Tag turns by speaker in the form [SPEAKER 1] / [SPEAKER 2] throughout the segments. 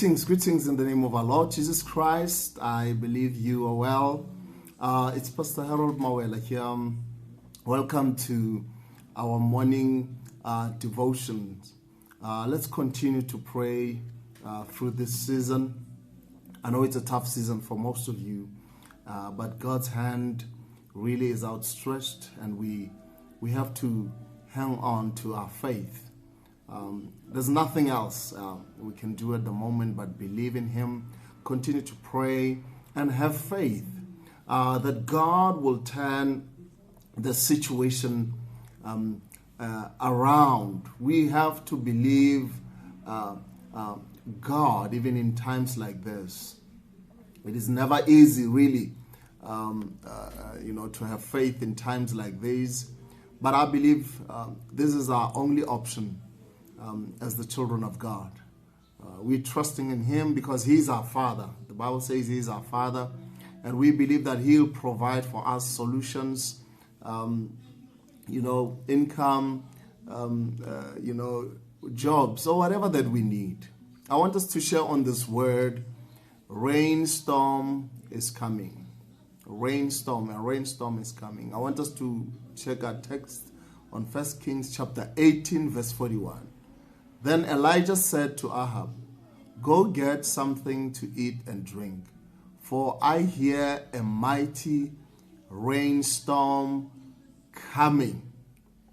[SPEAKER 1] Greetings in the name of our Lord Jesus Christ. I believe you are well. It's Pastor Mawela here. Welcome to our morning devotions. Let's continue to pray through this season. I know it's a tough season for most of you, but God's hand really is outstretched, and we have to hang on to our faith. There's nothing else we can do at the moment but believe in Him, continue to pray, and have faith that God will turn the situation around. We have to believe God even in times like this. It is never easy, really, to have faith in times like these. But I believe this is our only option as the children of God. We're trusting in Him because He's our Father. The Bible says He's our Father, and we believe that He'll provide for us solutions, income, jobs, or whatever that we need. I want us to share on this word. Rainstorm is coming. A rainstorm is coming. I want us to check our text on 1 Kings chapter 18, verse 41. Then Elijah said to Ahab, "Go get something to eat and drink, for I hear a mighty rainstorm coming."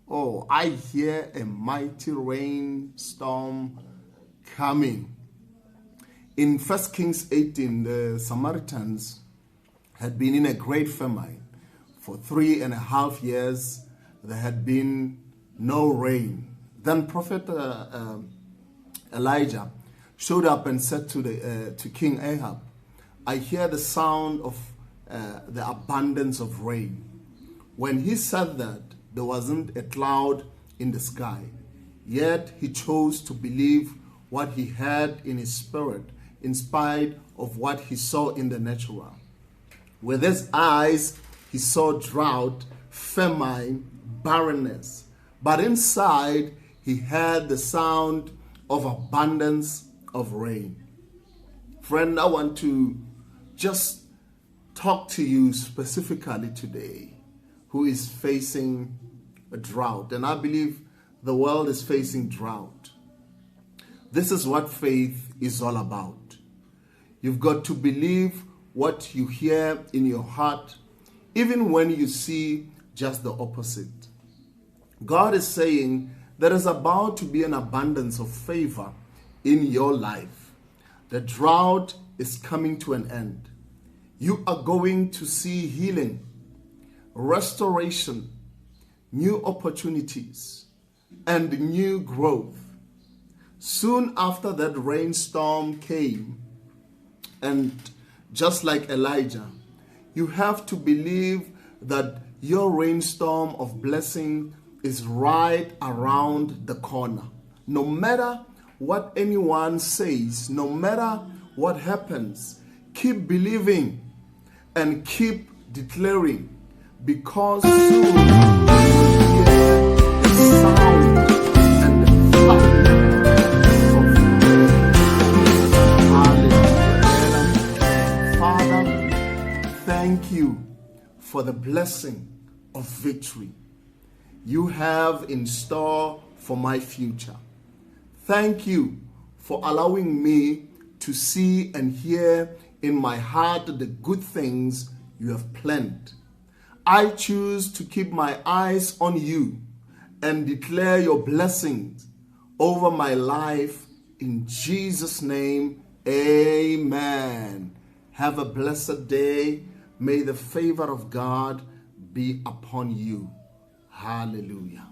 [SPEAKER 1] Oh, I hear a mighty rainstorm coming. In 1 Kings 18, the Samaritans had been in a great famine. For 3.5 years, there had been no rain. Then Prophet Elijah showed up and said to King Ahab, "I hear the sound of the abundance of rain." When he said that, there wasn't a cloud in the sky. Yet he chose to believe what he heard in his spirit, in spite of what he saw in the natural. With his eyes, he saw drought, famine, barrenness. But inside, he heard the sound of abundance of rain. Friend, I want to just talk to you specifically today who is facing a drought. And I believe the world is facing drought. This is what faith is all about. You've got to believe what you hear in your heart, even when you see just the opposite. God is saying there is about to be an abundance of favor in your life. The drought is coming to an end. You are going to see healing, restoration, new opportunities, and new growth. Soon after that rainstorm came, and just like Elijah, you have to believe that your rainstorm of blessing is right around the corner. No matter what anyone says, no matter what happens, keep believing and keep declaring, because soon you will hear the sound and the flood of rain. Hallelujah. Father, thank you for the blessing of victory you have in store for my future. Thank you for allowing me to see and hear in my heart the good things you have planned. I choose to keep my eyes on you and declare your blessings over my life. In Jesus' name, amen. Have a blessed day. May the favor of God be upon you. Hallelujah.